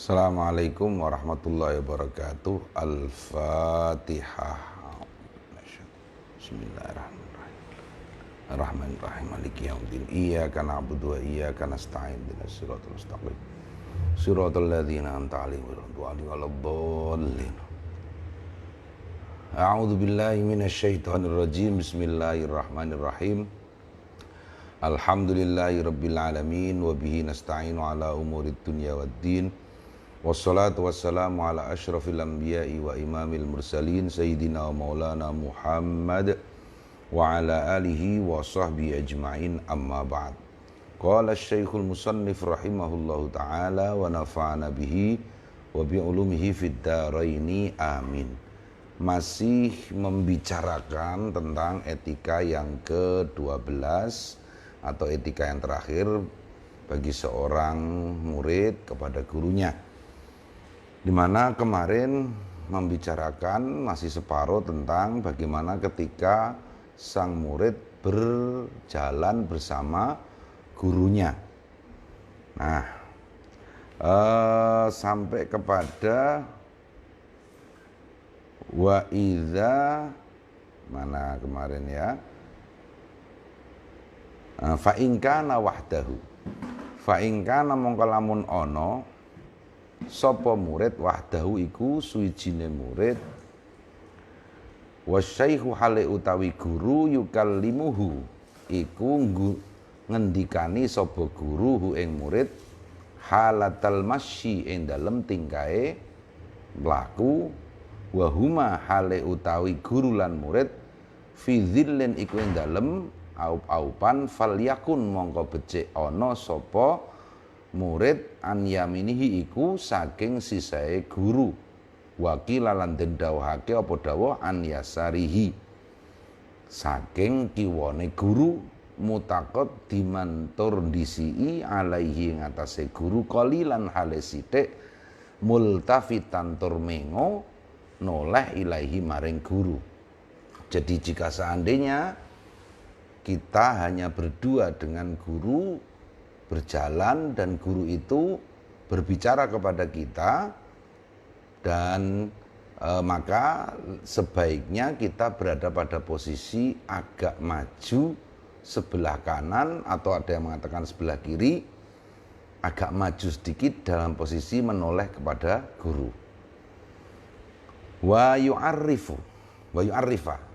Assalamualaikum warahmatullahi wabarakatuh. Al-Fatihah. Bismillahirrahmanirrahim. Ar-Rahmanirrahim. Maliki yaumiddin. Iyyaka na'budu wa iyyaka nasta'in. Ihdinas siratal mustaqim. Siratal ladzina an'amta 'alaihim ghairil waladdallin. A'udzu billahi minasyaitonir rajim. Bismillahirrahmanirrahim. Alhamdulillahi rabbil alamin wa bihi nasta'inu ala umurid dunya waddin. Wassalatu wassalamu ala asyrafil anbiya'i wa imamil mursalin sayyidina wa maulana Muhammad wa ala alihi wa sahbihi ajma'in, amma ba'd. Qala asy-syekhul musannif rahimahullahu ta'ala wa nafa'ana bihi wa bi ulumihi fid dharaini amin. Masih membicarakan tentang etika yang ke-12 atau etika yang terakhir bagi seorang murid kepada gurunya, di mana kemarin membicarakan masih separuh tentang bagaimana ketika sang murid berjalan bersama gurunya. Nah, sampai kepada wa idza, mana kemarin ya, fa in kana wahdahu, fa in kana mongko lamun ana sapa murid wahdahu iku suwijine murid, wasyaikhu hale utawi guru yukallimuhu iku ngendikani sapa guru hu ing murid halatal masyi ing dalem tingkae mlaku, wa huma hale utawi guru lan murid fi dzillin iku ing dalem aup-aupan falyakun mongko becik ana sapa murid an yaminihi iku saking sisae guru, wakila lan den dawuhake apa dawuh an yasarihi saking kiwane guru, mutakot dimantur disii alaihi ngatasé guru qalilan hale sithik multafitan tur mengo noleh ilaihi maring guru. Jadi jika seandainya kita hanya berdua dengan guru, berjalan dan guru itu berbicara kepada kita, dan maka sebaiknya kita berada pada posisi agak maju sebelah kanan, atau ada yang mengatakan sebelah kiri, agak maju sedikit dalam posisi menoleh kepada guru. Wa yu'arrifa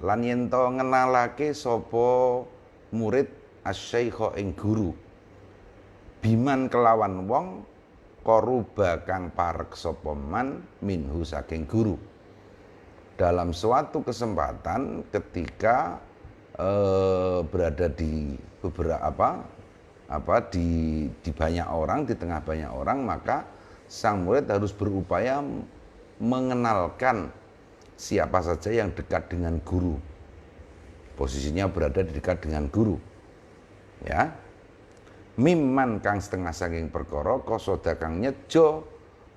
lan yen to ngenalake sapa murid asy-syaikha ing guru biman kelawan wong qaruba kang parek sapa man minhu saking guru. Dalam suatu kesempatan ketika berada di beberapa di banyak orang, di tengah banyak orang, maka sang murid harus berupaya mengenalkan siapa saja yang dekat dengan guru. Posisinya berada di dekat dengan guru. Ya. Mimman kang setengah saking perkara kosoda kang nyejo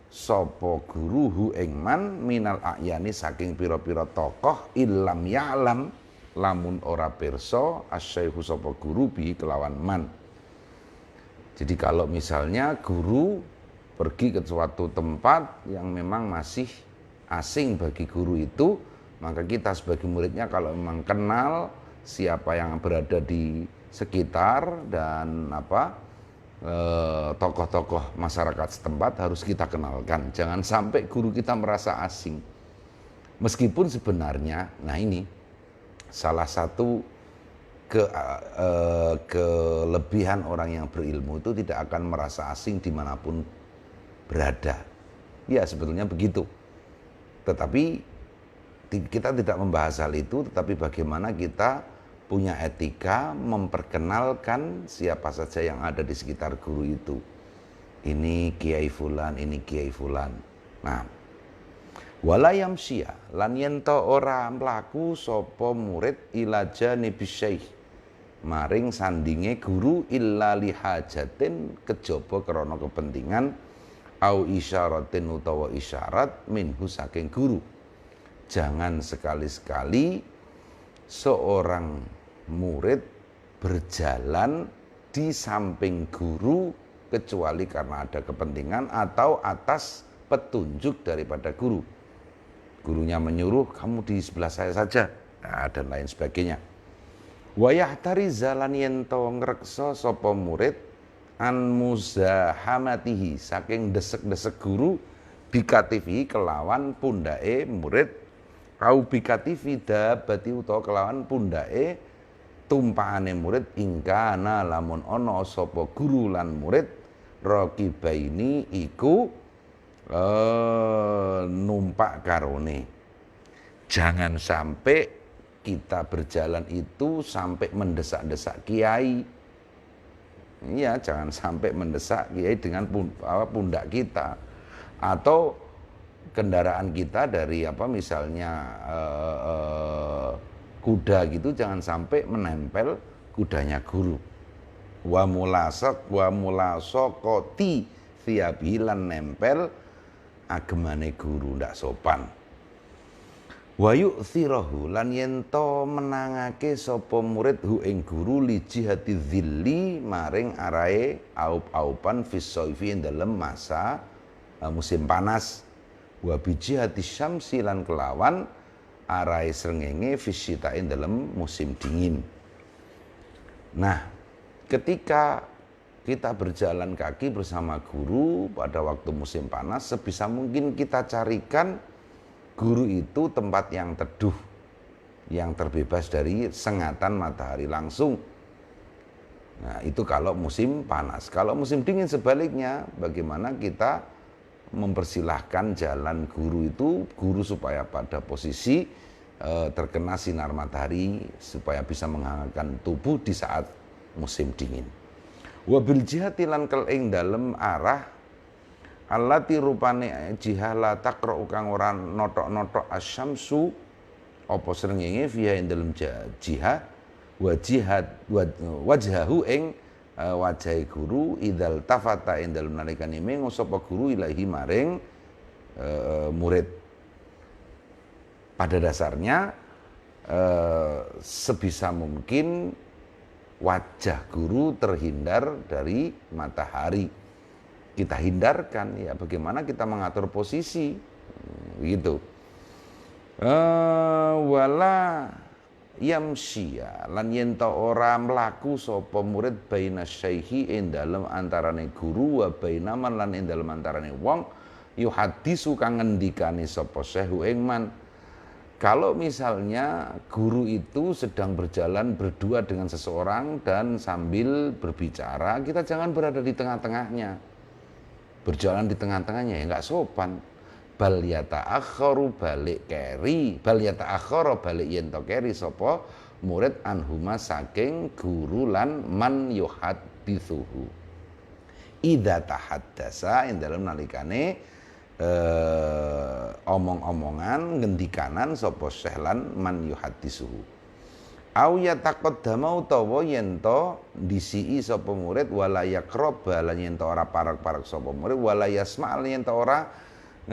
sapa guru hu ing man minal ayani saking pira-pira tokoh ilam ya'lam lamun ora pirsa asyaikhu sapa guru bi kelawan man. Jadi kalau misalnya guru pergi ke suatu tempat yang memang masih asing bagi guru itu, maka kita sebagai muridnya kalau memang kenal siapa yang berada di sekitar dan tokoh-tokoh masyarakat setempat harus kita kenalkan. Jangan sampai guru kita merasa asing. Meskipun sebenarnya, nah ini salah satu kelebihan orang yang berilmu itu tidak akan merasa asing dimanapun berada. Ya sebetulnya begitu. Tetapi kita tidak membahas hal itu, tetapi bagaimana kita punya etika memperkenalkan siapa saja yang ada di sekitar guru itu. Ini Kiai Fulan, ini Kiai Fulan. Nah, wala yamsya lan yen to ora mlaku sapa murid ila janibis syaikh maring sandinge guru illa lihajatin kejaba krana kepentingan au isyaratin utawa isyarat minhu saking guru. Jangan sekali-sekali seorang murid berjalan di samping guru kecuali karena ada kepentingan atau atas petunjuk daripada guru. Gurunya menyuruh kamu di sebelah saya saja, nah, dan lain sebagainya. Wa yahtariza lan yen to ngreksa sapa murid an muzahamatihi saking desek-desek guru bikatifi kelawan pundake murid au bikatifi dabati utawa kelawan pundake tumpakane murid ingkana lamun ana sapa guru lan murid raqibaini iku numpak karone. Jangan sampai kita berjalan itu sampai mendesak-desak kiai. Iya, jangan sampai mendesak kiai dengan pundak kita atau kendaraan kita dari misalnya kuda gitu, jangan sampai menempel kudanya guru. Wa mulasaqati thiyabilan nempel agemane guru ndak sopan. Wa yu'thirahu lan yen to menangake sapa murid hu ing guru li jihati dzilli maring arahe aup-aupan fis saifi ing dalem masa musim panas. Wa bi jihati syamsi lan kelawan arahe srengenge fis syita ing dalem musim dingin. Nah, ketika kita berjalan kaki bersama guru pada waktu musim panas, sebisa mungkin kita carikan guru itu tempat yang teduh, yang terbebas dari sengatan matahari langsung. Nah, itu kalau musim panas. Kalau musim dingin sebaliknya, bagaimana kita mempersilahkan jalan guru itu, guru supaya pada posisi terkena sinar matahari, supaya bisa menghangatkan tubuh di saat musim dingin. Wabil jihati lan kel ing dalem arah allati rupane jihah la taqra kang ora notok-notok asyamsu apa srengenge fiha ing dalem jihah wajhahu ing wajahe guru idzal tafata ing dalem nalikane mengo sapa guru ilahi maring murid. Pada dasarnya sebisa mungkin wajah guru terhindar dari matahari. Kita hindarkan, ya bagaimana kita mengatur posisi gitu. Wala yamsya lan yen ta ora mlaku sapa murid baina syaihi ing dalem antarane guru wa baina man lan ing dalem antarane wong yuhadisu kang ngendikane sapa syekhu ing man. Kalau misalnya guru itu sedang berjalan berdua dengan seseorang dan sambil berbicara, kita jangan berada di tengah-tengahnya. Berjalan di tengah-tengahnya ya enggak sopan. Bal yata'akharu balik keri, bal yata'akharu balik yen to keri sapa murid anhuma saking guru lan man yuhadditsuhu. Idza tahaddasa ing dalem nalikane omong-omongan ngendikanan sapa syekh lan man yuhaddisuhu au yataqaddama utawa yen to disiki sapa murid wala yaqrab lan yen to ora parek-parek sapa murid wala yasma' lan yen to ora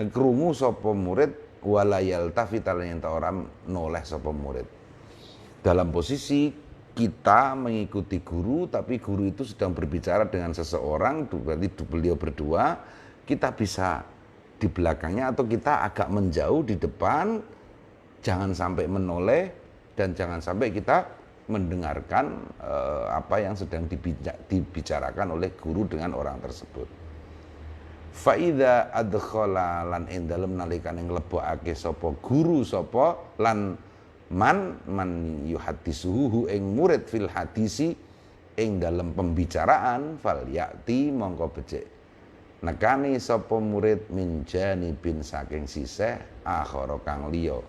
krungu sapa murid wala yaltafit lan yen to ora noleh sapa murid. Dalam posisi kita mengikuti guru tapi guru itu sedang berbicara dengan seseorang, berarti beliau berdua, kita bisa di belakangnya atau kita agak menjauh di depan, jangan sampai menoleh dan jangan sampai kita mendengarkan apa yang sedang dibicarakan oleh guru dengan orang tersebut. Fa idza adkhala lan ing dalem nalikane nglebokake sapa guru sapa lan man yuhaddisuhu ing murid fil hadisi ing dalem pembicaraan fal yati mongko becik nekani sapa murid min janibin saking sisih akhara kang liya.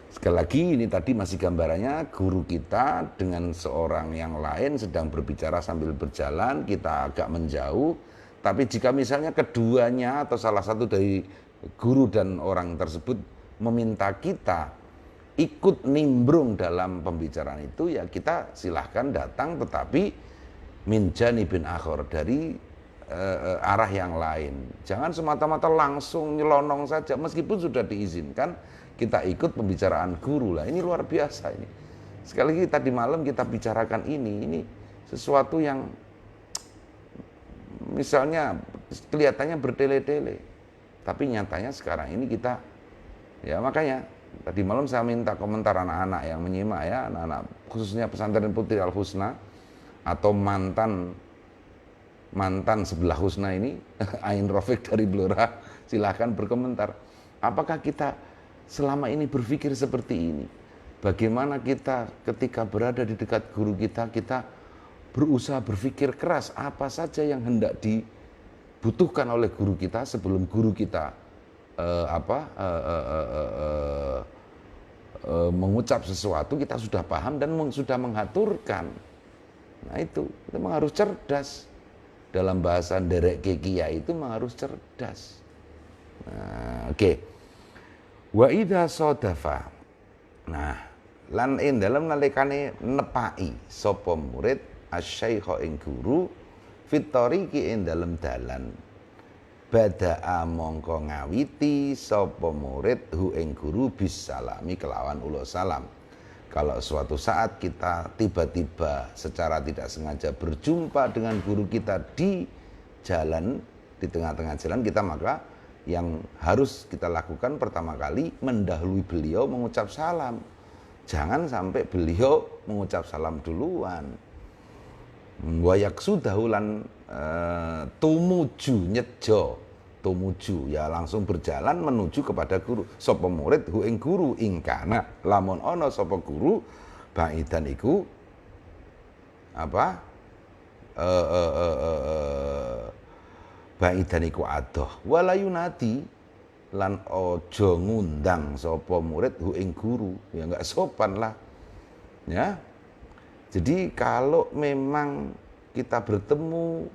Sekali lagi ini tadi masih gambarannya guru kita dengan seorang yang lain sedang berbicara sambil berjalan, kita agak menjauh. Tapi jika misalnya keduanya atau salah satu dari guru dan orang tersebut meminta kita ikut nimbrung dalam pembicaraan itu, ya kita silahkan datang, tetapi min janibin akhar dari arah yang lain. Jangan semata-mata langsung nyelonong saja meskipun sudah diizinkan kita ikut pembicaraan guru lah. Ini luar biasa ini. Sekali lagi tadi malam kita bicarakan ini sesuatu yang misalnya kelihatannya bertele-tele, tapi nyatanya sekarang ini kita, ya makanya tadi malam saya minta komentar anak-anak yang menyimak ya, anak-anak khususnya pesantren Putri Al Husna atau mantan sebelah Husna ini, Ain Rafiq dari Blora, silahkan berkomentar. Apakah kita selama ini berpikir seperti ini? Bagaimana kita ketika berada di dekat guru kita, kita berusaha berpikir keras apa saja yang hendak dibutuhkan oleh guru kita sebelum guru kita mengucap sesuatu, kita sudah paham dan sudah mengaturkan. Nah itu memang harus cerdas. Dalam bahasa derek kekia itu memang harus cerdas. Nah, oke. Wa idza sadafa. Nah, lan ing dalem nalikane nepaki sapa murid asyaikha ing guru fitoriqi ing dalem dalan. Bada'a mongko ngawiti sapa murid hu ing guru bisalami kelawan ulo salam. Kalau suatu saat kita tiba-tiba secara tidak sengaja berjumpa dengan guru kita di jalan, di tengah-tengah jalan kita, maka yang harus kita lakukan pertama kali mendahului beliau mengucap salam. Jangan sampai beliau mengucap salam duluan. Wayak sudahulan tumuju nyejo. Tumuju ya langsung berjalan menuju kepada guru. Sapa murid hu ing guru ingkana lamun ana sapa guru baidan iku apa baidan iku adoh wala yunadi lan aja ngundang sapa murid hu ing guru, ya enggak sopan lah ya. Jadi kalau memang kita bertemu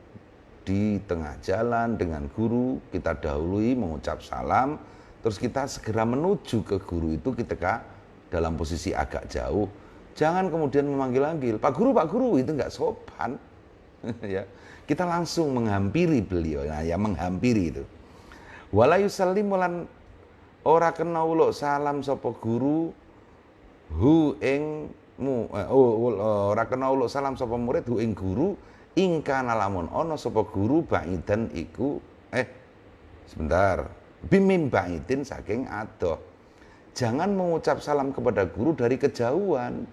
di tengah jalan dengan guru, kita dahului mengucap salam, terus kita segera menuju ke guru itu ketika dalam posisi agak jauh. Jangan kemudian memanggil-manggil, Pak Guru, itu enggak sopan. Ya, kita langsung menghampiri beliau, nah ya menghampiri itu. Wala yusallimu lan ora kena uluk salam sapa guru hu ing ora kena uluk salam sapa murid hu ing guru ingkana lamun ana sapa guru baidan iku sebentar bimim baidin saking adoh. Jangan mengucap salam kepada guru dari kejauhan.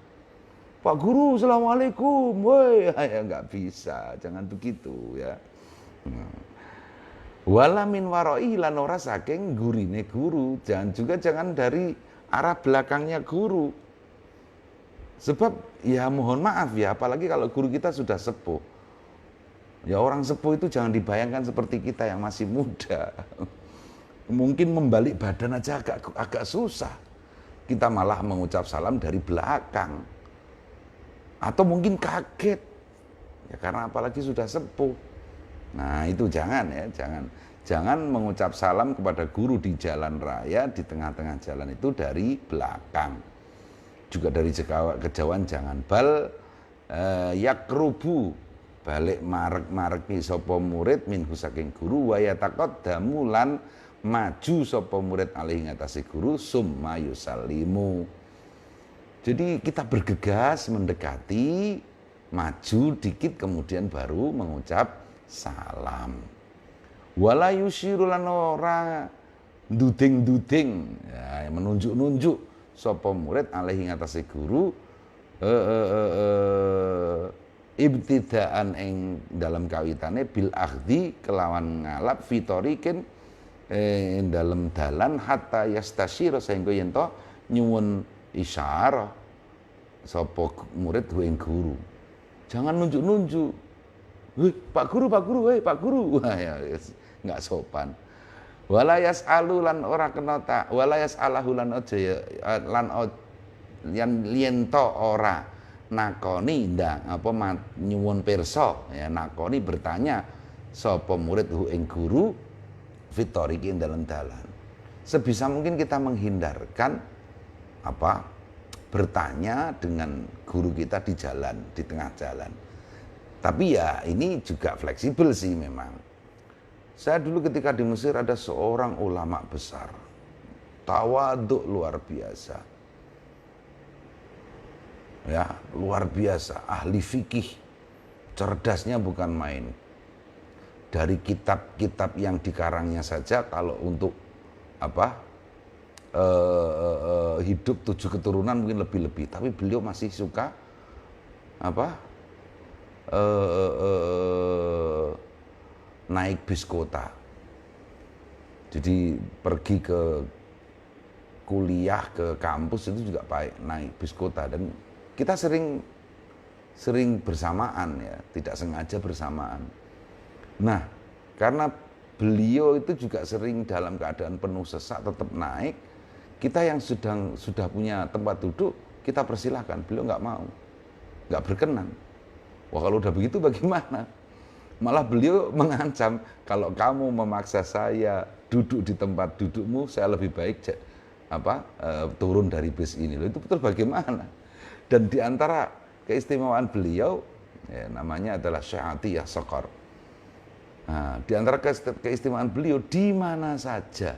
Pak Guru, assalamualaikum, woi, ya nggak bisa, jangan begitu ya. Wala min waroi lan ora saking gurine guru, jangan dari arah belakangnya guru. Sebab ya mohon maaf ya, apalagi kalau guru kita sudah sepuh. Ya orang sepuh itu jangan dibayangkan seperti kita yang masih muda. Mungkin membalik badan aja agak susah. Kita malah mengucap salam dari belakang. Atau mungkin kaget. Ya karena apalagi sudah sepuh. Nah itu jangan ya, jangan mengucap salam kepada guru di jalan raya, di tengah-tengah jalan itu dari belakang. Juga dari kejauhan jangan. Bal yakrubu balik marek-mareki sapa murid minhu saking guru wa yataqaddamu lan maju sapa murid alih ngatasi guru summa yusallimu. Jadi kita bergegas mendekati, maju dikit kemudian baru mengucap salam. Wala yusyiru lan ora nduding-nduding ya menunjuk-nunjuk sapa murid alih ngatasi guru ibtidaan ing dalam kawitane bil akhdi kelawan ngalap fitorikin dalam dalan hatta yastasyira sehingga yen to nyuwun isyarah sapa murid ing guru. Jangan nunjuk-nunjuk. Pak Guru, Pak Guru. Wah ya enggak sopan. Wala yasalu lan ora kena tak, wala yasalahu lan aja lan yen to ora nakoni ndang apa nyuwun pirsa ya nakoni bertanya sapa murid ing guru fitorikin dalam dalan. Sebisa mungkin kita menghindarkan bertanya dengan guru kita di jalan, di tengah jalan. Tapi ya ini juga fleksibel sih memang. Saya dulu ketika di Mesir ada seorang ulama besar, tawaduk luar biasa. Ya, luar biasa, ahli fikih, cerdasnya bukan main. dari kitab-kitab yang dikarangnya saja kalau untuk apa hidup 7 keturunan mungkin lebih-lebih, tapi beliau masih suka apa naik bis kota. Jadi pergi ke kuliah ke kampus itu juga naik bis kota, dan kita sering bersamaan ya, tidak sengaja bersamaan. Nah, karena beliau itu juga sering dalam keadaan penuh sesak tetap naik, kita yang sudah punya tempat duduk kita persilahkan, beliau nggak mau, nggak berkenan. Wah, kalau udah begitu bagaimana? Malah beliau mengancam, kalau kamu memaksa saya duduk di tempat dudukmu, saya lebih baik turun dari bis ini. Loh, itu betul bagaimana? Dan di antara keistimewaan beliau, ya, namanya adalah Syekh Atiyah Saqar. Nah, di antara keistimewaan beliau, di mana saja,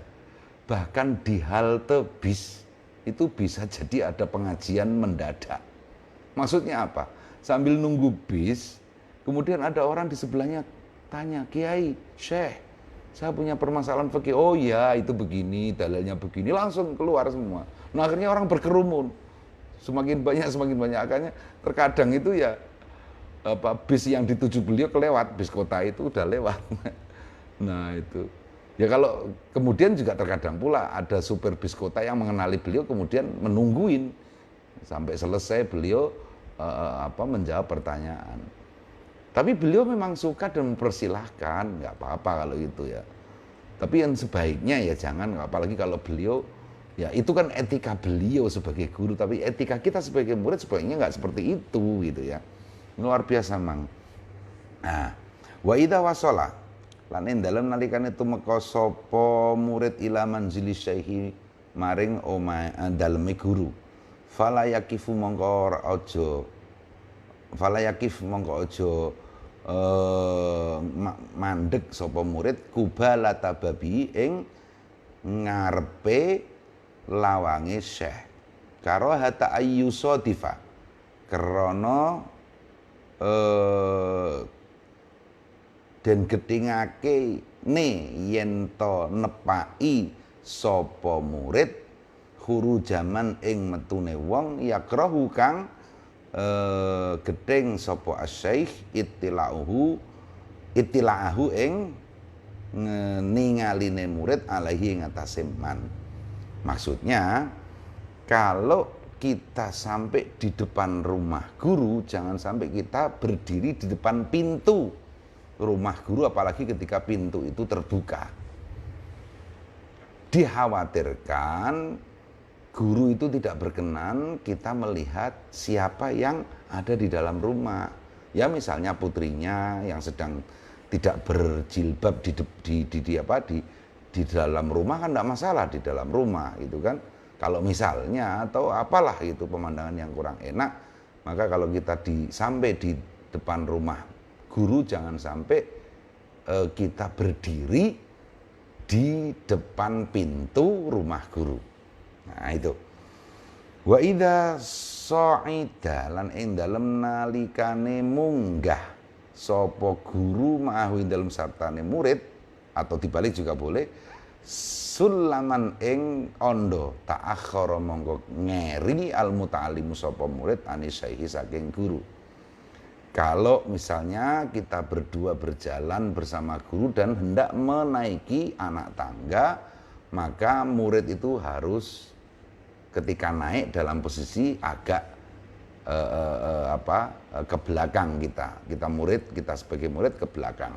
bahkan di halte bis, itu bisa jadi ada pengajian mendadak. Maksudnya apa? Sambil nunggu bis, kemudian ada orang di sebelahnya tanya, Kiai, Syekh, saya punya permasalahan fikih. Oh ya, itu begini, dalilnya begini, langsung keluar semua. Nah, akhirnya orang berkerumun. Semakin banyak. Akhirnya terkadang itu ya bis yang dituju beliau kelewat, bis kota itu udah lewat. Nah itu. Ya kalau kemudian juga terkadang pula ada supir bis kota yang mengenali beliau kemudian menungguin sampai selesai beliau menjawab pertanyaan. Tapi beliau memang suka dan mempersilahkan, nggak apa-apa kalau itu ya. Tapi yang sebaiknya ya jangan, apalagi kalau beliau, ya itu kan etika beliau sebagai guru, tapi etika kita sebagai murid sebaiknya nggak seperti itu gitu ya. Luar biasa mang. Nah, wa idza wasala lan ing dalem nalikane tumeka sapa murid ila manzili syaihi maring omahe daleme guru. Fala yakifu mongko aja mandek sapa murid kubalata babi ing ngarepe lawange syekh karo hata ayyusadifa krana den getingake ne yen to nepai sapa murid huru jaman ing metune wong yakrahu kang gedeng sapa asy-syekh ittilaahu ing ningaline murid alaihi ing atase man. Maksudnya kalau kita sampai di depan rumah guru, jangan sampai kita berdiri di depan pintu rumah guru, apalagi ketika pintu itu terbuka. Dikhawatirkan guru itu tidak berkenan kita melihat siapa yang ada di dalam rumah. Ya misalnya putrinya yang sedang tidak berjilbab di dalam rumah kan tidak masalah di dalam rumah itu kan. Kalau misalnya atau apalah itu pemandangan yang kurang enak, maka kalau kita sampai di depan rumah guru jangan sampai kita berdiri di depan pintu rumah guru. Nah itu. Wa idza sa'ida lan ing dalem nalikane munggah sapa guru ma'ahu ing dalem sartane murid, atau dibalik juga boleh, sulaman ing ondo ta'akhkhara mongko ngeri al muta'allimu sapa murid anisaihi saking guru. Kalau misalnya kita berdua berjalan bersama guru dan hendak menaiki anak tangga, maka murid itu harus ketika naik dalam posisi agak ke belakang kita murid, kita sebagai murid ke belakang.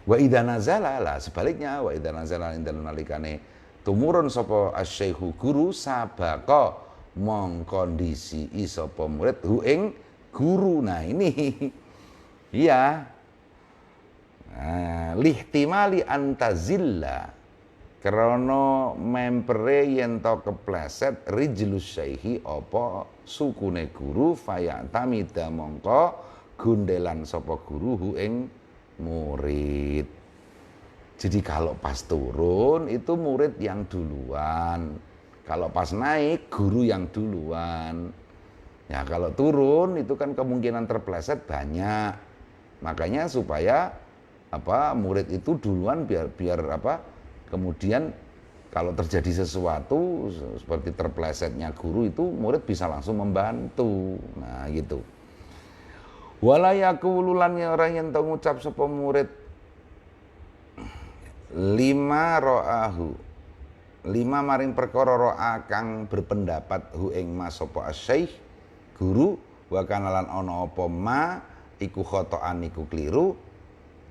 Wa idza nazala lah sebaliknya, wa idza nazala indal nalikane tumurun sapa asy-syaikhu guru sabaka mongkondisi sapa murid hu ing guru. Nah ini iya lihtimali antazilla krana mempere yen to kepleset rijlus syaihi apa sukune guru fayatamida mongko gundelan sapa guru hu ing murid. Jadi kalau pas turun itu murid yang duluan, kalau pas naik guru yang duluan. Ya kalau turun itu kan kemungkinan terpleset banyak, makanya supaya murid itu duluan biar kemudian kalau terjadi sesuatu seperti terplesetnya guru itu murid bisa langsung membantu. Nah gitu. Wala yaqulu lan ora yen to ngucap sapa murid lima maring perkara ro'a kang berpendapat hu ing mas sapa asy-syaikh guru wa kanalan ana apa ma iku khotoan iku kliru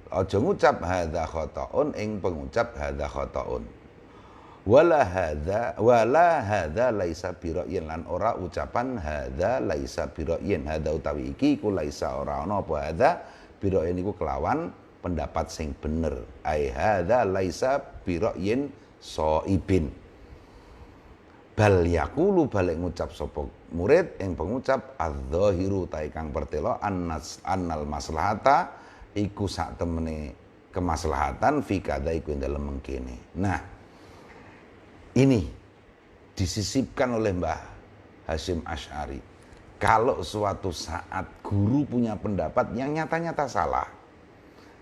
aja ngucap hadza khotoun ing pengucap hadza khotoun wala hadza laisa bira'yin lan ora ucapan hadza laisa bira'yin hadza utawi iki iku laisa ora ana apa hadza bira'yin iku kelawan pendapat sing bener ai hadza laisa bira'yin soibin bal yaqulu balik ngucap sapa murid yang pengucap adz-dzahiru ta kang pertelo annal maslahata iku sak temene kemaslahatan fi kadza iku ing dalem mengkene. Nah, ini disisipkan oleh Mbah Hasyim Asy'ari. Kalau suatu saat guru punya pendapat yang nyata-nyata salah,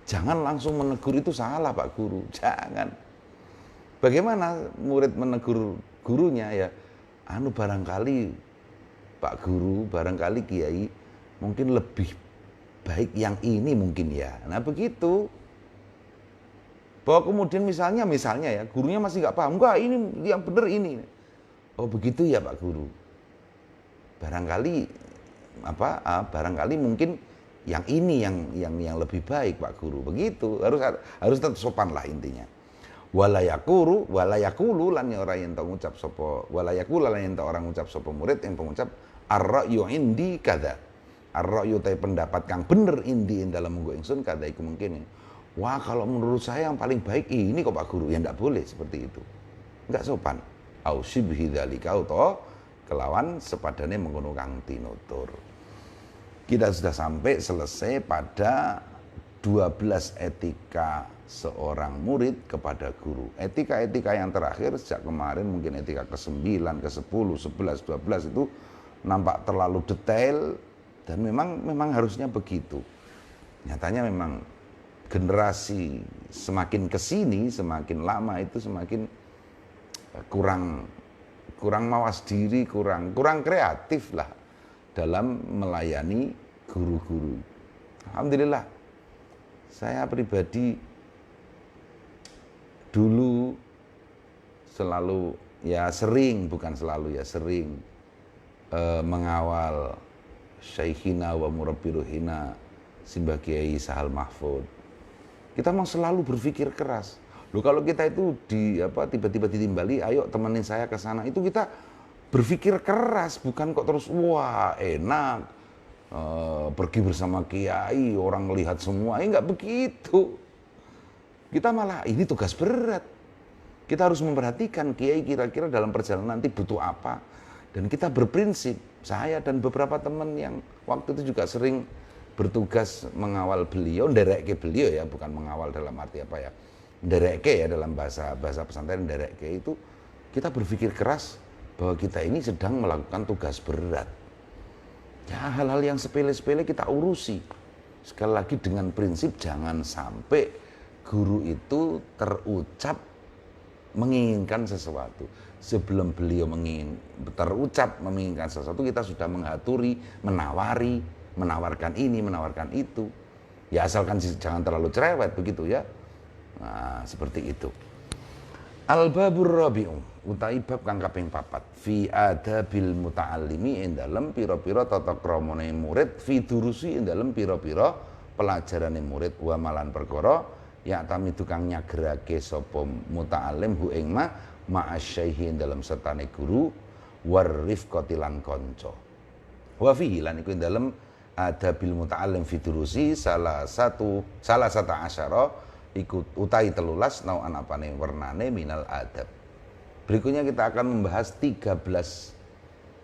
jangan langsung menegur itu salah Pak Guru, jangan. Bagaimana murid menegur gurunya ya? Barangkali Pak Guru, barangkali Kiai mungkin lebih baik yang ini mungkin ya. Nah begitu. Bahwa kemudian misalnya ya gurunya masih nggak paham, enggak ini yang benar ini. Oh begitu ya Pak Guru. Barangkali barangkali mungkin yang ini yang lebih baik Pak Guru. Begitu harus tetap sopan lah intinya. Wala yaqulu lan ora yen ngucap sapa wala yaqulu lan yen orang ngucap sapa murid yang pengucap ar-ra'yu indi kadza. Ar-ra'yu ta pendapat kang bener indi dalam munggo ingsun kadza iku mungkin. Wah kalau menurut saya yang paling baik ini kok Pak Guru, ya enggak boleh seperti itu. Enggak sopan. Au sibhi dzalika utawa kelawan sepadane mengkono kang tinutur. Kita sudah sampai selesai pada 12 etika seorang murid kepada guru. Etika-etika yang terakhir sejak kemarin mungkin etika ke-9, ke-10, 11, 12 itu nampak terlalu detail dan memang harusnya begitu. Nyatanya memang generasi semakin kesini, semakin lama itu semakin kurang mawas diri, kurang kreatif lah dalam melayani guru-guru. Alhamdulillah, saya pribadi dulu selalu sering mengawal Syekhina wa Murabbiruhina Simbah Kiai Sahal Mahfud. Kita mau selalu berpikir keras. Loh kalau kita itu tiba-tiba ditimbali, ayo temenin saya ke sana. Itu kita berpikir keras, bukan kok terus wah enak pergi bersama kiai, orang melihat semua. Enggak begitu. Kita malah ini tugas berat. Kita harus memperhatikan kiai kira-kira dalam perjalanan nanti butuh apa. Dan kita berprinsip, saya dan beberapa teman yang waktu itu juga sering bertugas mengawal beliau, ndereke beliau ya, bukan mengawal dalam arti ndereke ya dalam bahasa pesantren, ndereke itu kita berpikir keras bahwa kita ini sedang melakukan tugas berat. Ya hal-hal yang sepele-sepele kita urusi. Sekali lagi dengan prinsip jangan sampai guru itu terucap menginginkan sesuatu. Sebelum beliau terucap menginginkan sesuatu, kita sudah menghaturi, menawarkan ini, menawarkan itu. Ya asalkan jangan terlalu cerewet begitu ya. Nah, seperti itu. Al-babur rabi'u utawi bab kang kaping 4 fi adabil muta'allimi ing dalem pira-pira tata kramane murid fi durusi ing dalem pira-pira pelajarane murid wa malan perkara ya tamidu kang nyagerake sapa muta'allim hu ing ma'asyaikhi ing dalem sertane guru warifqati lan kanca. Wa fihi lan iku ing dalem adabil muta'allim fi durusi salah satu asyara ikut utai 13 nau'an apane wernane minal adab. Berikutnya kita akan membahas 13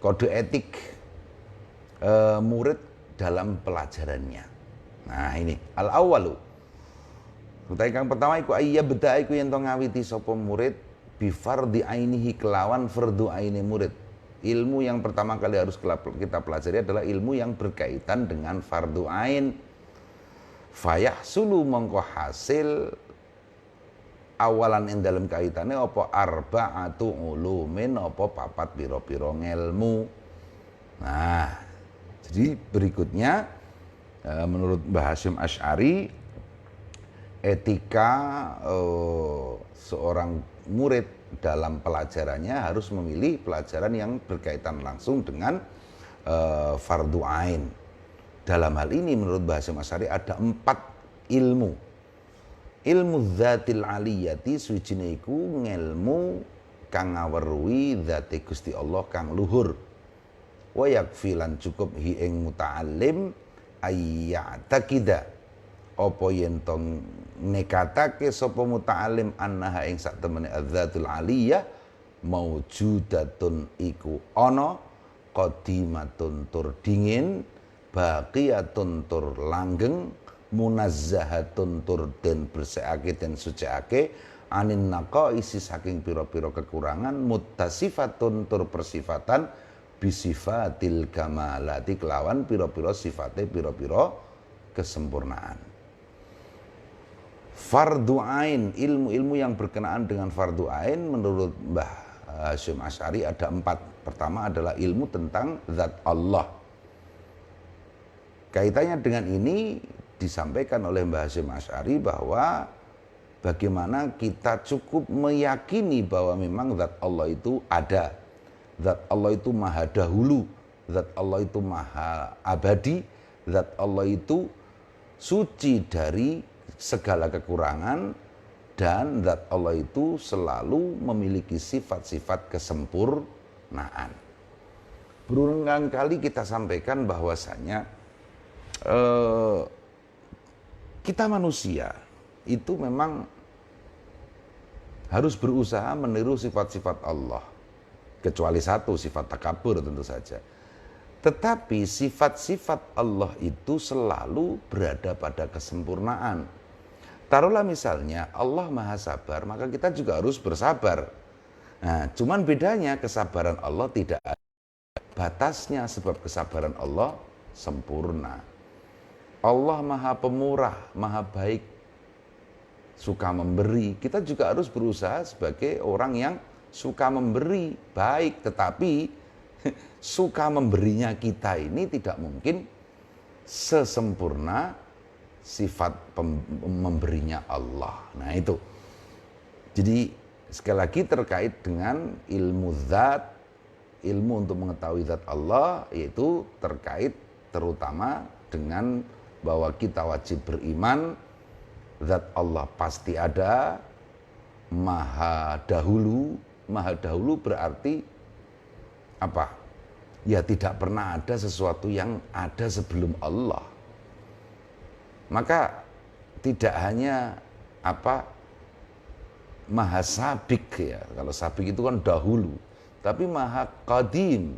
kode etik murid dalam pelajarannya. Nah ini al-awwalu. Utai kang pertama iku ayya beda iku yen to ngawiti sapa murid bi fardhi ainihi kelawan fardhu aini murid. Ilmu yang pertama kali harus kita pelajari adalah ilmu yang berkaitan dengan fardhu ain. Fayahsulu mongko hasil awalan ing dalam kaitane apa arba'atu ulumin apa papat pira-pira ngelmu. Nah, jadi berikutnya menurut Mbah Hasyim Asy'ari etika seorang murid dalam pelajarannya harus memilih pelajaran yang berkaitan langsung dengan fardu ain. Dalam hal ini menurut Mbah Hasyim Asy'ari ada 4 ilmu. Ilmu dzatil aliyati suwijine iku ngelmu kang ngaweruhi zate Gusti Allah kang luhur. Wa yakfi lan cukup hi ing muta'allim ayya'taqida apa yen to nekatake sapa muta'allim annaha ing sak temene adzatul aliyah maujudatun iku ana qadimatun tur dingin baqiyatun tur langgeng munazzahatun tur den bersekake den suciake anin naqaisi saking pira-pira kekurangan muttasifatun tur persifatan bisifatil kamalati kelawan pira-pira sifate pira-pira kesempurnaan. Fardu ain, ilmu-ilmu yang berkenaan dengan fardu ain menurut Mbah Hasyim Asy'ari ada 4. Pertama adalah ilmu tentang zat Allah. Kaitannya dengan ini disampaikan oleh Mbah Hasyim Asy'ari bahwa bagaimana kita cukup meyakini bahwa memang zat Allah itu ada. Zat Allah itu maha dahulu, zat Allah itu maha abadi, zat Allah itu suci dari segala kekurangan, dan zat Allah itu selalu memiliki sifat-sifat kesempurnaan. Berulang kali kita sampaikan bahwasanya kita manusia itu memang harus berusaha meniru sifat-sifat Allah. Kecuali satu, sifat takabur tentu saja. Tetapi sifat-sifat Allah itu selalu berada pada kesempurnaan. Taruhlah misalnya Allah maha sabar, maka kita juga harus bersabar. Nah, cuman bedanya kesabaran Allah tidak ada batasnya sebab kesabaran Allah sempurna. Allah maha pemurah, maha baik, suka memberi. Kita juga harus berusaha sebagai orang yang suka memberi, baik, tetapi suka memberinya kita ini tidak mungkin sesempurna sifat memberinya Allah. Nah itu. Jadi sekali lagi terkait dengan ilmu zat, ilmu untuk mengetahui zat Allah, yaitu terkait terutama dengan bahwa kita wajib beriman zat Allah pasti ada, maha dahulu. Maha dahulu berarti apa? Ya tidak pernah ada sesuatu yang ada sebelum Allah. Maka tidak hanya apa maha sabik ya. Kalau sabik itu kan dahulu, tapi maha qadim.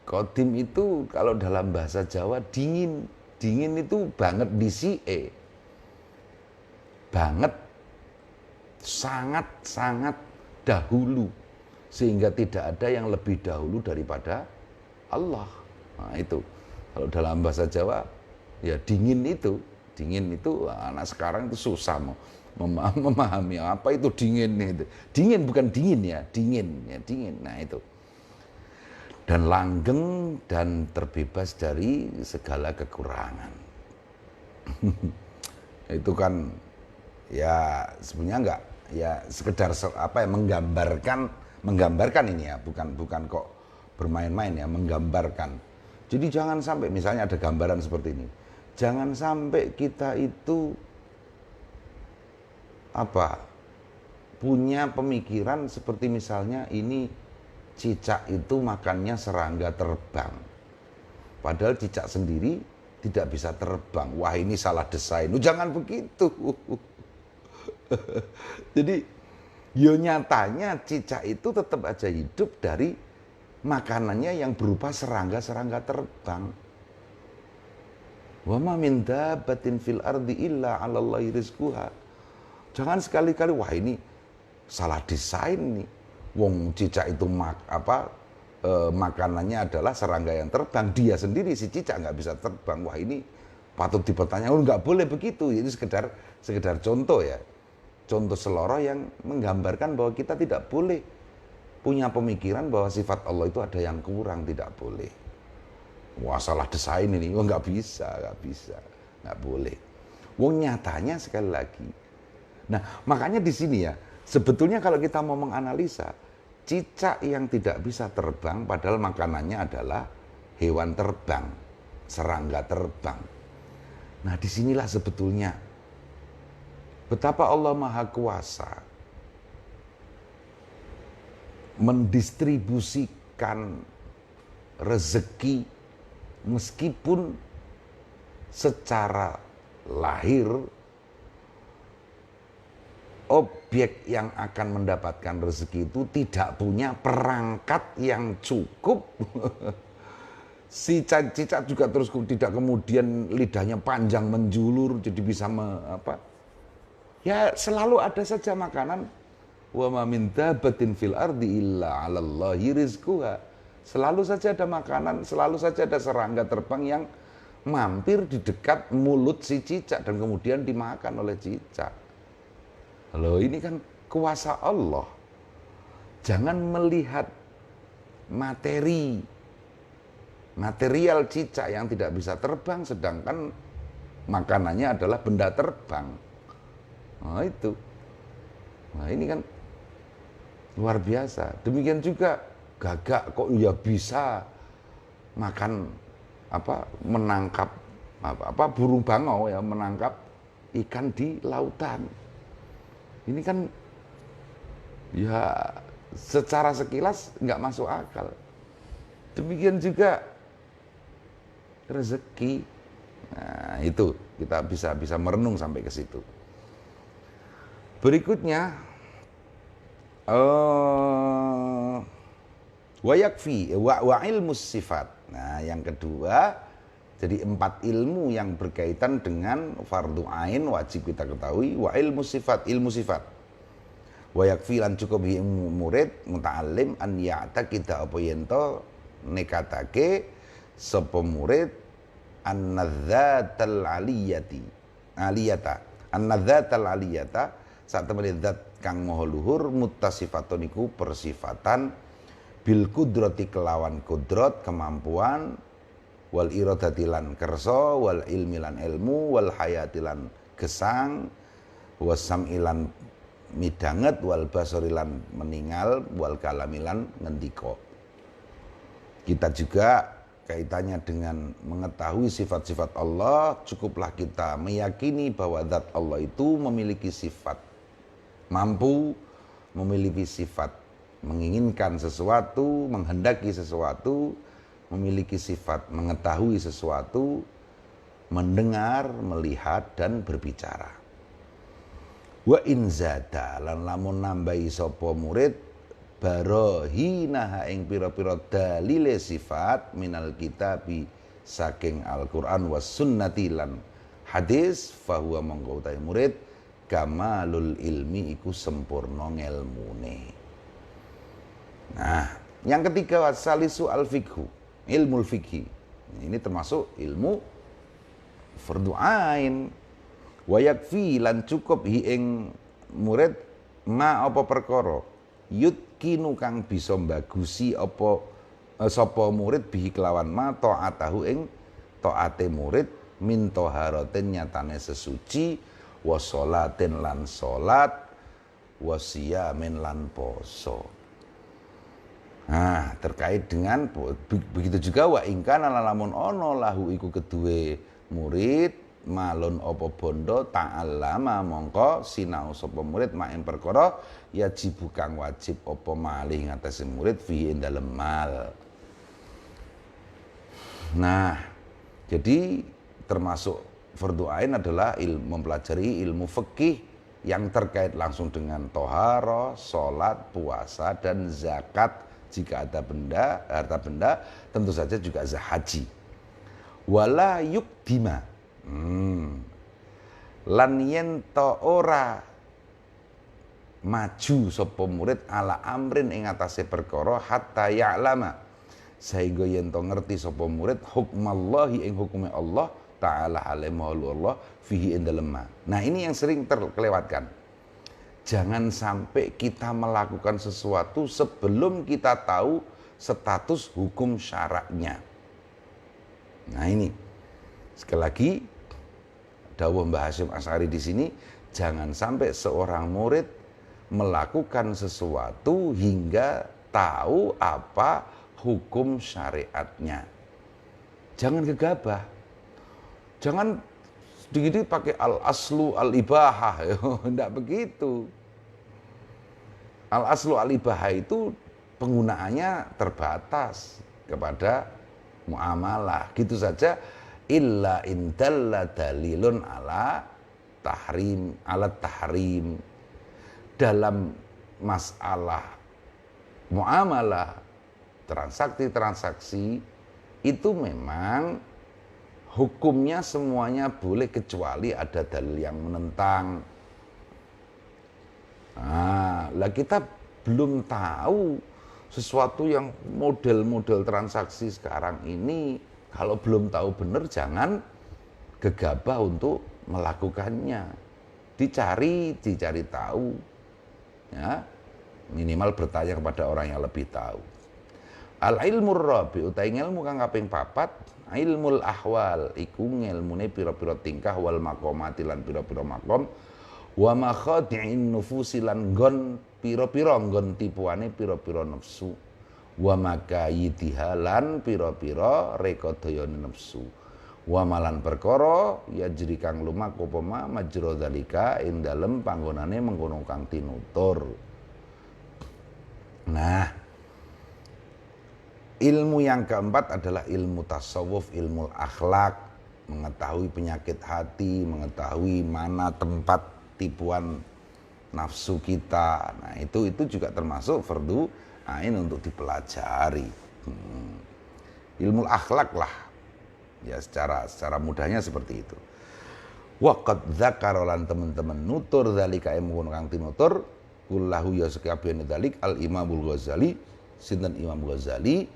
Qadim itu kalau dalam bahasa Jawa dingin. Dingin itu banget disike. Banget, sangat-sangat dahulu, sehingga tidak ada yang lebih dahulu daripada Allah. Nah itu kalau dalam bahasa Jawa ya dingin itu anak sekarang itu susah memahami apa itu dingin itu. Dingin bukan dingin ya, dingin. Nah itu. Dan langgeng dan terbebas dari segala kekurangan. Itu kan ya sebenarnya enggak ya sekedar apa ya menggambarkan ini ya, bukan kok bermain-main ya, menggambarkan. Jadi jangan sampai misalnya ada gambaran seperti ini. Jangan sampai kita itu apa? Punya pemikiran seperti misalnya ini cicak itu makannya serangga terbang. Padahal cicak sendiri tidak bisa terbang. Wah, ini salah desain. Jangan begitu. Jadi ya nyatanya cicak itu tetap aja hidup dari makanannya yang berupa serangga-serangga terbang. Wa ma min dabbatin fil ardi illa 'alallahi rizquha. Jangan sekali-kali wah ini salah desain nih. Wong cicak itu makanannya adalah serangga yang terbang, dia sendiri si cicak nggak bisa terbang. Wah ini patut dipertanyakan. Oh, nggak boleh begitu. Ini sekedar contoh ya. Contoh seloroh yang menggambarkan bahwa kita tidak boleh punya pemikiran bahwa sifat Allah itu ada yang kurang, tidak boleh. Wah, salah desain ini. Oh, nggak bisa, nggak boleh. Wong nyatanya sekali lagi. Nah, makanya di sini ya, sebetulnya kalau kita mau menganalisa, cicak yang tidak bisa terbang padahal makanannya adalah hewan terbang, serangga terbang. Nah, disinilah sebetulnya betapa Allah Maha Kuasa mendistribusikan rezeki meskipun secara lahir objek yang akan mendapatkan rezeki itu tidak punya perangkat yang cukup. Si cicak juga terus tidak kemudian lidahnya panjang menjulur jadi bisa ya selalu ada saja makanan. Wa ma min dabbatin fil ardi illa 'alallahi rizquha. Selalu saja ada makanan, selalu saja ada serangga terbang yang mampir di dekat mulut si cicak dan kemudian dimakan oleh cicak. Loh, ini kan kuasa Allah. Jangan melihat material cicak yang tidak bisa terbang sedangkan makanannya adalah benda terbang. Nah, itu. Nah, ini kan luar biasa. Demikian juga gagak kok ya bisa makan menangkap burung bangau ya, menangkap ikan di lautan. Ini kan ya secara sekilas nggak masuk akal. Demikian juga rezeki. Nah, itu kita bisa merenung sampai ke situ. Berikutnya wa yakfi wa ilmu sifat. Nah, yang kedua, jadi 4 ilmu yang berkaitan dengan fardu ain wajib kita ketahui. Wa ilmu sifat. Wa yakfi lan cukup murid muta'allim an ya'taqida apa yento nekatake sapa murid an-nadzatal aliyata sak temene zat kang maha luhur muttasifatun iku persifatan bil kudrati kelawan kudrat kemampuan wal iradati lan kersa wal ilmi lan ilmu wal hayati lan gesang wasam ilan midanget wal basari lan meninggal wal kalamilan ngendika. Kita juga kaitannya dengan mengetahui sifat-sifat Allah, cukuplah kita meyakini bahwa zat Allah itu memiliki sifat, mampu memiliki sifat menginginkan sesuatu, menghendaki sesuatu, memiliki sifat mengetahui sesuatu, mendengar, melihat, dan berbicara. Wa in zada lan lamun nambahi sapa murid barohinaha ing pira-pira dalile sifat minal kitabi saking Al-Qur'an was sunnati lan hadis fahuwa mongko utahe murid kamalul ilmi iku sempurna ngelmune. Nah, yang ketiga wasalisu al-fiqhu, ilmu fikih. Ini termasuk ilmu fardhu ain. Wa yakfi lan cukup hi ing murid ma apa perkara yutkinu kang bisa mbagusi apa sapa murid bihi kelawan ma taatahu ing taate murid min taharatin nyatane sesuci wa sholatin lan salat wa siyamin lan poso. Nah, terkait dengan begitu juga wa ingkana lamun ono lahu iku kedue murid malun apa bondo ta'allama mongko sinau sapa murid main perkara yajib kang wajib apa malih ngatasi murid fi ing dalem mal. Nah, jadi termasuk fardhu ain adalah mempelajari ilmu fikih yang terkait langsung dengan tohara, salat, puasa dan zakat jika ada harta benda, tentu saja juga haji. Wala yukdima lan yen to ora maju sapa murid ala amrin ing atase perkara hatta ya'lama sehingga yen to ngerti sapa murid hukmallahi ing hukume Allah ta'ala alaihi Allah fihi indalema. Nah, ini yang sering terkelewatkan. Jangan sampai kita melakukan sesuatu sebelum kita tahu status hukum syaraknya. Nah, ini sekali lagi dawuh Mbah Hasyim Asy'ari di sini, jangan sampai seorang murid melakukan sesuatu hingga tahu apa hukum syariatnya. Jangan gegabah. Jangan sedikit pakai al-aslu al-ibahah. Tidak begitu. Al-aslu al-ibahah itu penggunaannya terbatas kepada muamalah. Gitu saja. Illa indalla dalilun ala tahrim. Dalam masalah muamalah, transaksi itu memang hukumnya semuanya boleh kecuali ada dalil yang menentang. Nah, lah kita belum tahu sesuatu yang model-model transaksi sekarang ini, kalau belum tahu benar jangan gegabah untuk melakukannya. Dicari tahu. Ya, minimal bertanya kepada orang yang lebih tahu. Al ilmu rabi utai ilmu kang kaping 4, ilmul ahwal iku ngilmune pira-pira tingkah wal maqamati lan pira-pira maqam wa makhadi'in nufusi lan nggon pira-pira nggon tipuane pira-pira nafsu wa makayidha lan pira-pira rekodayane nafsu wa malan perkara ya jri kang lumaku apa majra zalika ing dalem panggonane mengkono kang tinutur. Nah, ilmu yang keempat adalah ilmu tasawuf, ilmu akhlak, mengetahui penyakit hati, mengetahui mana tempat tipuan nafsu kita. Nah, itu juga termasuk fardu ain untuk dipelajari. Ilmu akhlak lah. Ya, secara mudahnya seperti itu. Waqad dzakara lan teman-teman nutur zalika mengkono kang tinutur kullahu ya sakabehane dzalik al Imamul Ghazali, sinten Imam Ghazali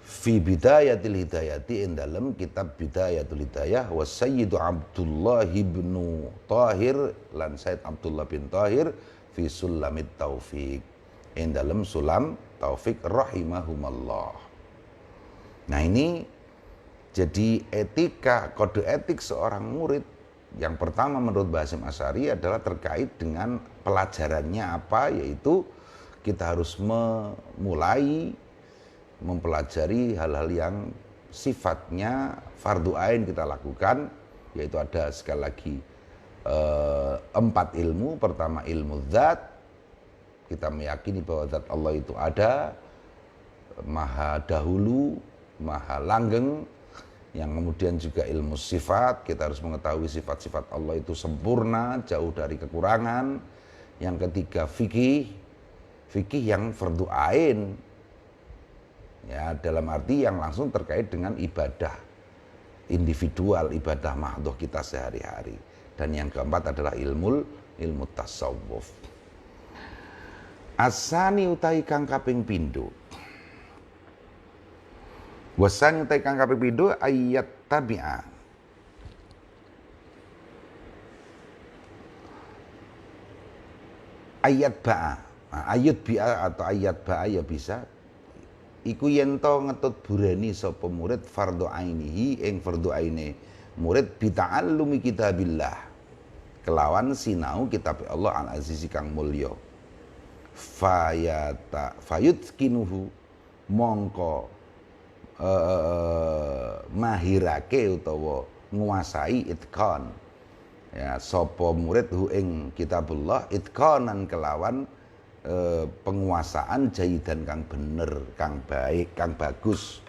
fi bidayatil hidayati ing dalem kitab Bidayatul Hidayah wa Sayyidu Abdullah bin Thahir lan Sayyid Abdullah bin Thahir fi Sulamit Taufik ing dalem Sulam Taufik rahimahumallah. Nah, ini jadi etika, kode etik seorang murid yang pertama menurut Mbah Hasyim Asy'ari adalah terkait dengan pelajarannya apa, yaitu kita harus memulai mempelajari hal-hal yang sifatnya fardu ain kita lakukan, yaitu ada sekali lagi 4 ilmu. Pertama ilmu zat, kita meyakini bahwa zat Allah itu ada, maha dahulu, maha langgeng. Yang kemudian juga ilmu sifat, kita harus mengetahui sifat-sifat Allah itu sempurna, jauh dari kekurangan. Yang ketiga fikih yang fardu ain, ya, dalam arti yang langsung terkait dengan ibadah individual, ibadah mahdhah kita sehari-hari. Dan yang keempat adalah ilmu tasawuf. Asani utahi kang kaping pindho. Wasani utahi kang kaping pindho ayat tabi'a. Ayat ba'a. Nah, ayat bi'a atau ayat ba'a ya bisa. Iku yen to ngetut bureni sapa murid fardhu ainihi ing fardhu aine murid bita'allumi kitabillah kelawan sinau kitab Allah al-azizi kang mulya fayutkinuhu mongko mahirake utawa nguasai itqan ya sapa murid hu ing kitabullah itqanan kelawan penguasaan jahidan kang bener, kang baik, kang bagus.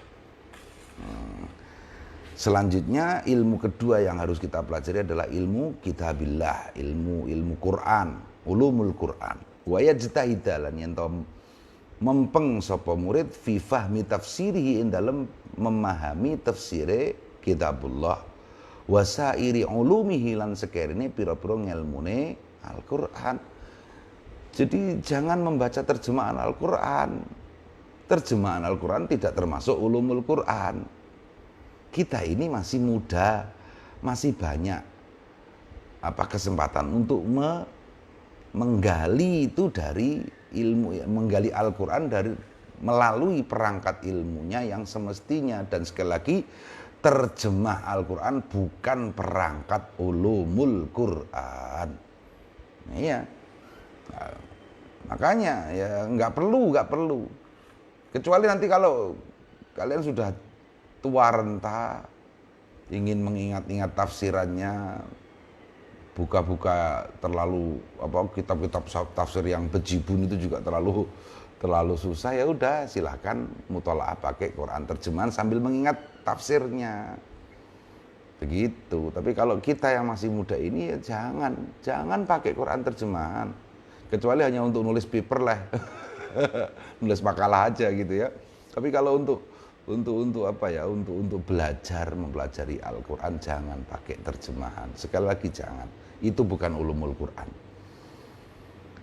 Selanjutnya ilmu kedua yang harus kita pelajari adalah ilmu kitabillah, ilmu Quran, ulumul Quran. Wa yajtahidalan yen to mempeng sapa murid fi fahmi tafsirihi ing dalem memahami tafsire kitabullah wa sairi ulumihi lan sekerene pira-pira ngelmune Al-Qur'an. Jadi jangan membaca terjemahan Al-Quran. Terjemahan Al-Quran tidak termasuk ulumul Quran. kita ini masih muda, masih banyak kesempatan untuk menggali itu dari ilmu, menggali Al-Quran dari melalui perangkat ilmunya yang semestinya. Dan sekali lagi, terjemah Al-Quran bukan perangkat ulumul Quran. Iya. Nah, makanya ya nggak perlu. Kecuali nanti kalau kalian sudah tua renta, ingin mengingat-ingat tafsirannya, buka-buka terlalu kitab-kitab tafsir yang bejibun itu juga terlalu susah, ya udah silahkan mutolaah pakai Quran terjemahan sambil mengingat tafsirnya. Begitu. Tapi kalau kita yang masih muda ini ya jangan pakai Quran terjemahan. Kecuali hanya untuk nulis paper lah. Nulis makalah aja gitu ya. Tapi kalau untuk mempelajari Al-Quran jangan pakai terjemahan. Sekali lagi jangan. Itu bukan ulumul Quran.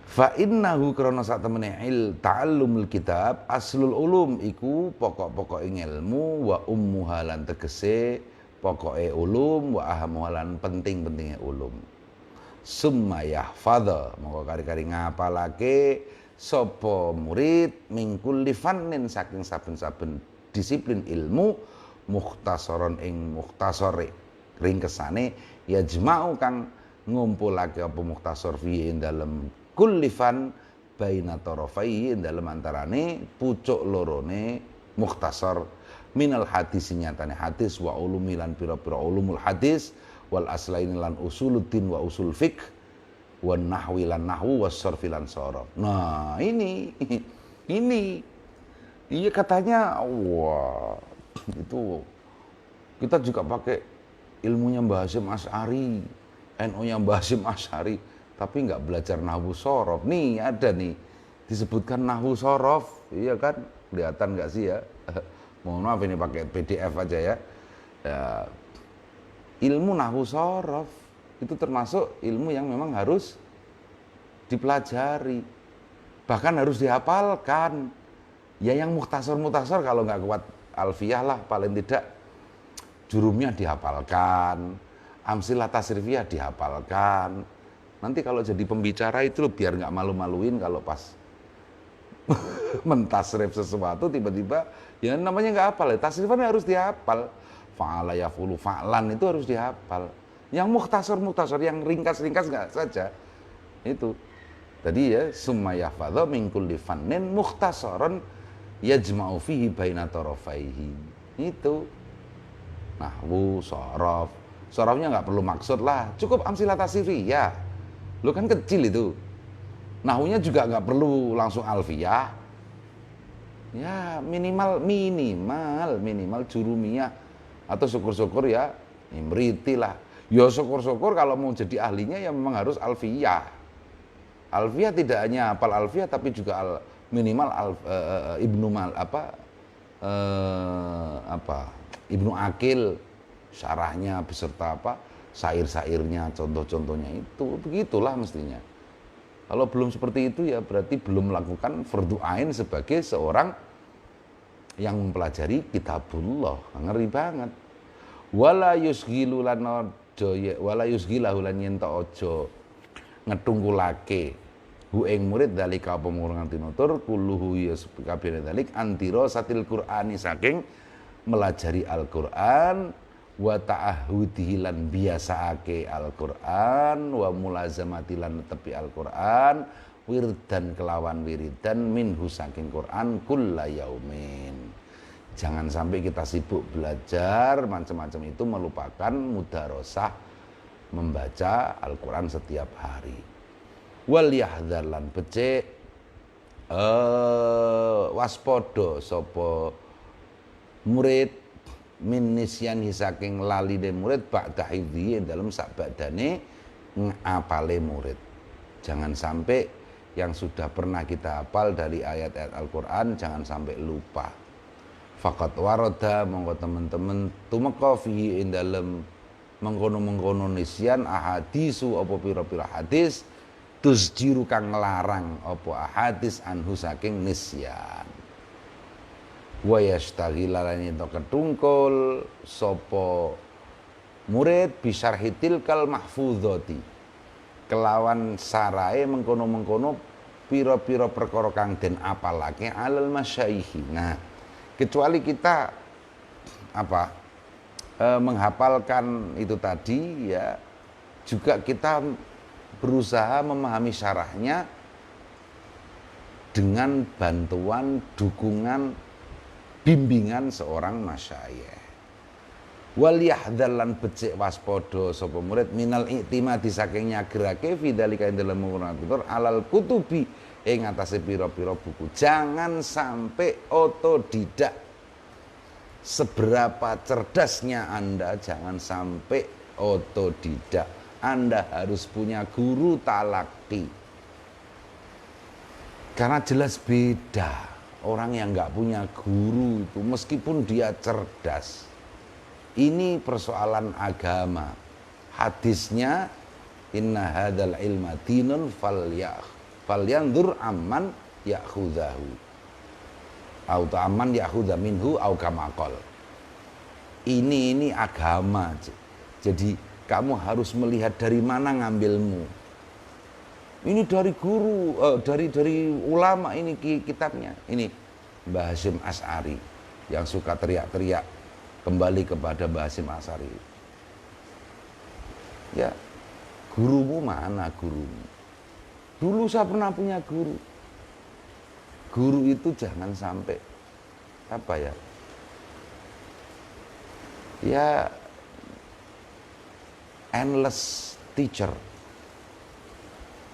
Fa innahu krana sak temene ta'allumul kitab aslul ulum iku pokok-pokok ilmu wa ummuha lan tegese pokoke ulum wa ahamuha lan penting-pentinge ulum. Summa yahfadha mongko kari-kari ngapalake sapa murid mingkul fannin saking saben-saben disiplin ilmu mukhtasaron ing mukhtasare ringkesane ya jema'u kang ngumpulake apa mukhtasar fi ing dalem kulli fan baina tarafai ing dalem antarane pucuk lorone mukhtasar minal hadis nyatane hadis wa ulumi lan pira-pira ulumul hadis wal aslaini lan usuluddin wa usul fiqh wan nahwi lan nahwu was sarfi lan sharaf. Nah, ini iya katanya wah itu kita juga pakai ilmunya Mbah Hasyim Asy'ari, NU-nya Mbah Hasyim Asy'ari, tapi nggak belajar nahwu sorof. Nih ada nih disebutkan nahwu sorof, iya kan? Kelihatan nggak sih ya? Mohon maaf ini pakai PDF aja ya. Ilmu nahwu sorof itu termasuk ilmu yang memang harus dipelajari, bahkan harus dihafalkan. Ya yang mukhtasar kalau nggak kuat alfiyah lah, paling tidak jurumnya dihafalkan, amsilah tasrifiyah dihafalkan. Nanti kalau jadi pembicara itu loh, biar nggak malu-maluin kalau pas mentasrif sesuatu tiba-tiba ya namanya nggak hafal, ya tasrifan harus dihafal. Fa'ala yafulu fa'lan itu harus dihafal. Yang mukhtasar yang ringkas-ringkas nggak saja itu. Tadi ya summa yahfadha min kulli fannin mukhtasaran yajma'u fihi baina tarafaihi. Itu nahwu, sorof. Sorofnya nggak perlu maksud lah, cukup amsilah tasrifiyah. Lo kan kecil itu. Nahwunya juga nggak perlu langsung alfiyah. Ya minimal jurumiyah atau syukur-syukur ya imriti lah. Ya syukur-syukur kalau mau jadi ahlinya ya memang harus alfiyah. Alfiyah tidak hanya hafal alfiyah tapi juga minimal Ibnu Akil syarahnya beserta syair-syairnya, contoh-contohnya itu. Begitulah mestinya. Kalau belum seperti itu ya berarti belum melakukan fardhu ain sebagai seorang yang mempelajari kitabullah. Ngeri banget. Wala yusghilu lan lan yen ta aja ngetungkulake hu ing murid dalika apa murungan tinutur kulluhu ya kabeh dalik antira satil Qur'ani saking melajari Al-Qur'an wa ta'ahhudihi lan biasaake Al-Qur'an wa mulazamati lan netepi Al-Qur'an wirdan kelawan wiridan minhu saking Qur'an kullayaumin. Jangan sampai kita sibuk belajar macam-macam itu melupakan mudarosah membaca Al-Quran setiap hari. Wal yahdhar lan becik waspodo sapa murid min nisyan saking laline murid ba'da hifdhi dalam sakbadane ngapale murid. Jangan sampai yang sudah pernah kita hafal dari ayat-ayat Al-Quran jangan sampai lupa. Faqat warada monggo teman-teman tumeka fihi ing dalem mengkono-mengkono nisyan ahadisu apa pira-pira hadis tusjiru kang nglarang apa ahadis anhu saking nisyan. wa yastaghila lan ento ketungkul sapa murid bisyarhitil kal mahfuzati kelawan sarae mengkono-mengkono pira-pira perkara kang den apalake alal masyayikh. Nah, kecuali kita menghafalkan itu tadi ya, juga kita berusaha memahami syarahnya dengan bantuan, dukungan, bimbingan seorang masyayikh. Wal yahdhar lan becik waspada sapa murid minal i'timadi saking nyagerake fidzalika ing dalem mengkono alal kutubi ing atase pira-pira buku. Jangan sampai otodidak. Seberapa cerdasnya Anda, jangan sampai otodidak. Anda harus punya guru talaki. Karena jelas beda orang yang nggak punya guru itu, meskipun dia cerdas. Ini persoalan agama. Hadisnya inna hadzal ilma dinun falyanzur amman ya'khudzahu. Au ta'amman ya'khudha minhu au kama qol. Ini agama. Jadi kamu harus melihat dari mana ngambilmu. Ini dari guru, dari ulama ini kitabnya. Ini Mbah Hasyim Asy'ari yang suka teriak-teriak kembali kepada Mbah Hasyim Asy'ari. Ya, gurumu mana gurumu? Dulu saya pernah punya guru. Guru itu jangan sampai ya endless teacher.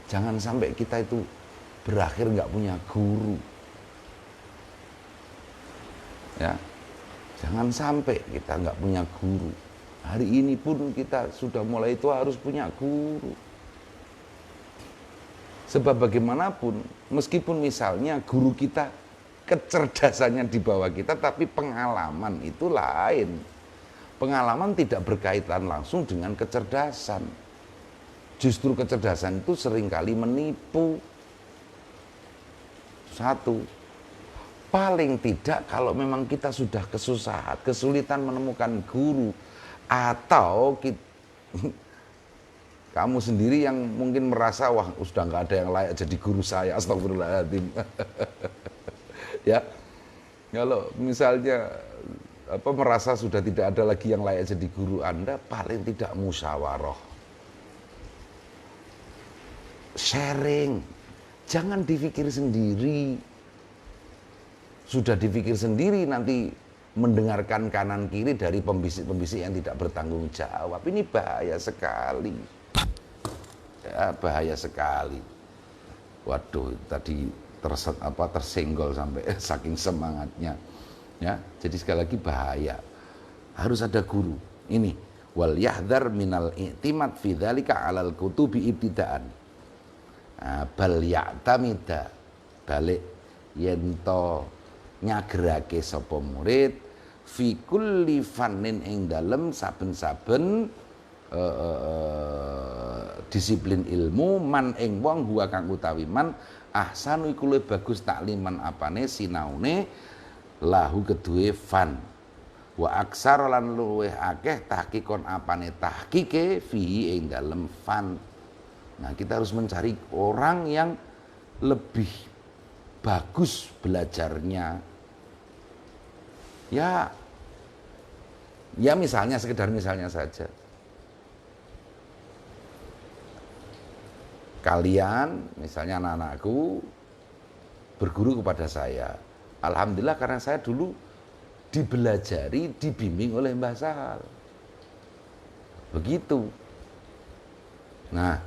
Jangan sampai kita itu berakhir nggak punya guru. Ya, jangan sampai kita nggak punya guru. Hari ini pun kita sudah mulai itu harus punya guru. Sebab bagaimanapun, meskipun misalnya guru kita kecerdasannya di bawah kita, tapi pengalaman itu lain. Pengalaman tidak berkaitan langsung dengan kecerdasan. Justru kecerdasan itu seringkali menipu. Satu, paling tidak kalau memang kita sudah kesulitan menemukan guru, atau kamu sendiri yang mungkin merasa wah sudah nggak ada yang layak jadi guru saya, astagfirullahaladzim. Ya, kalau misalnya merasa sudah tidak ada lagi yang layak jadi guru Anda, paling tidak musyawarah, sharing, jangan dipikir sendiri. Sudah dipikir sendiri nanti mendengarkan kanan kiri dari pembisik-pembisik yang tidak bertanggung jawab. Ini bahaya sekali. Ya, bahaya sekali. Waduh, tadi tersenggol sampai saking semangatnya. Ya, jadi sekali lagi bahaya. Harus ada guru. Ini wal yahdhar minal i'timad fi dzalika 'alal kutubi ibtidaan. Bal ya'tamida balik yento nyagerake sapa murid fi kulli fannin ing dalem saben-saben disiplin ilmu man ing wong huwa kang utawi man ahsanu iku luwih bagus takliman apane sinaune lahu kedue fan wa aksar lan luwih akeh tahqiqon apane tahqiqe fi ing dalem fan. Nah, kita harus mencari orang yang lebih bagus belajarnya. Ya misalnya, sekedar misalnya saja. Kalian, misalnya anak-anakku, berguru kepada saya. Alhamdulillah karena saya dulu dibelajari, dibimbing oleh Mbah Sahal. Begitu. Nah,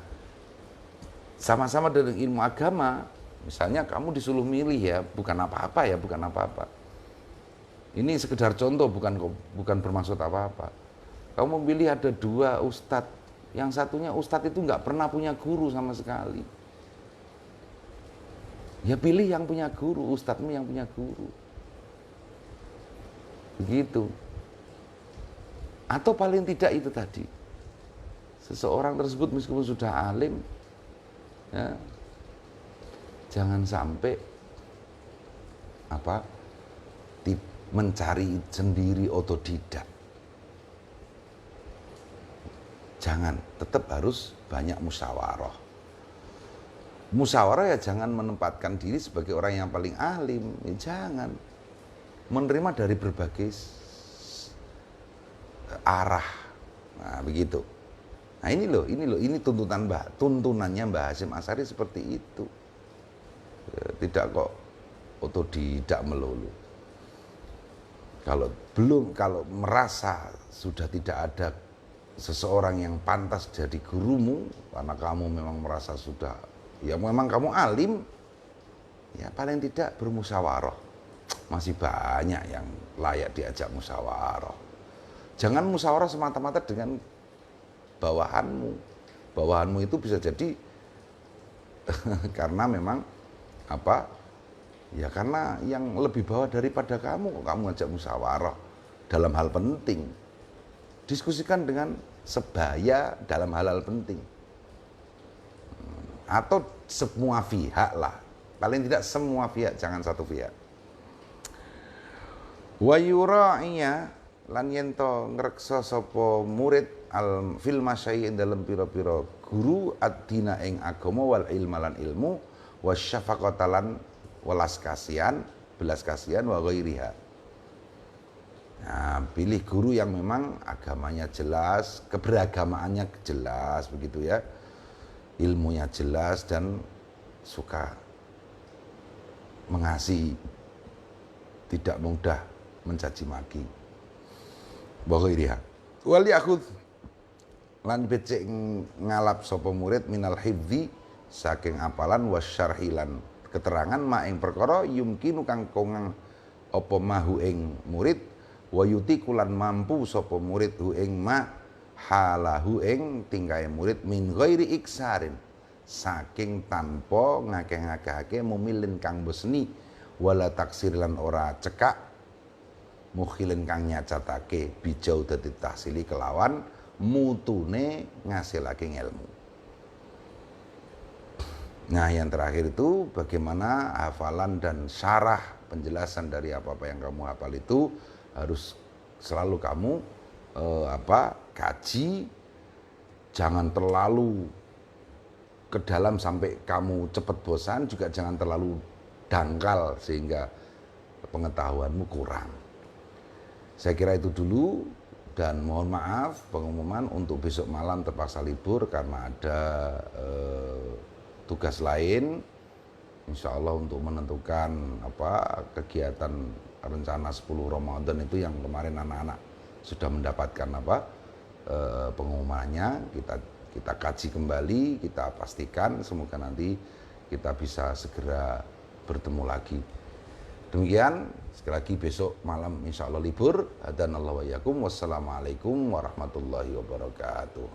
sama-sama dengan ilmu agama, misalnya kamu disuruh milih ya, bukan apa-apa. Ini sekedar contoh, bukan bermaksud apa-apa. Kamu memilih ada dua ustadz, yang satunya ustadz itu nggak pernah punya guru sama sekali. Ya pilih yang punya guru, ustadzmu yang punya guru. Begitu. Atau paling tidak itu tadi, seseorang tersebut meskipun sudah alim, ya, jangan sampai mencari sendiri otodidak. Jangan, tetap harus banyak musyawarah. Musyawarah ya jangan menempatkan diri sebagai orang yang paling alim, ya jangan. Menerima dari berbagai arah. Nah, begitu. Nah, ini tuntunannya Mbah Hasyim Asy'ari seperti itu. Tidak kok otodidak melulu. Kalau merasa sudah tidak ada seseorang yang pantas jadi gurumu karena kamu memang merasa sudah, ya memang kamu alim, ya paling tidak bermusyawarah. Masih banyak yang layak diajak musyawarah. Jangan musyawarah semata-mata dengan bawahanmu. Bawahanmu itu bisa jadi karena memang apa? Ya karena yang lebih bawah daripada kamu, kok kamu ajak musyawarah dalam hal penting. Diskusikan dengan sebaya dalam hal-hal penting. Atau semua pihak lah. Paling tidak semua pihak, jangan satu pihak. Wa yura'iya lan yento ngreksa sapa murid al fil masyayikh dalam pira-pira guru ad-dina ing agama wal ilma lan ilmu wasyafaqatalan welas kasihan, belas kasihan wa ghairiha. Nah, pilih guru yang memang agamanya jelas, keberagamaannya jelas begitu ya. Ilmunya jelas dan suka mengasihi, tidak mudah mencaci maki. Wa ghairiha. Wal yakhudh lan becik ngalap sapa murid minal hifdzi saking apalan wasyarhi lan keterangan ma ing perkara yumkinu kang kongang apa mahu ing murid wa yutikulan mampu sapa murid hu ing ma halahu ing tingkahe murid min ghairi iksarin saking tanpa ngakeh-ngakehake mumilin kang besni wala taksir lan ora cekak mukhilin kang nyacatake bijau dadi tahsili kelawan mutune ngasilake ilmu. Nah, yang terakhir itu bagaimana hafalan dan syarah penjelasan dari apa-apa yang kamu hafal itu harus selalu kamu kaji, jangan terlalu ke dalam sampai kamu cepat bosan, juga jangan terlalu dangkal sehingga pengetahuanmu kurang. Saya kira itu dulu dan mohon maaf pengumuman untuk besok malam terpaksa libur karena ada tugas lain, insya Allah untuk menentukan kegiatan rencana 10 Ramadan itu yang kemarin anak-anak sudah mendapatkan pengumumannya, kita kaji kembali, kita pastikan semoga nanti kita bisa segera bertemu lagi. Demikian, sekali lagi besok malam insya Allah libur. Hadanallahu wa iyyakum. Wassalamualaikum warahmatullahi wabarakatuh.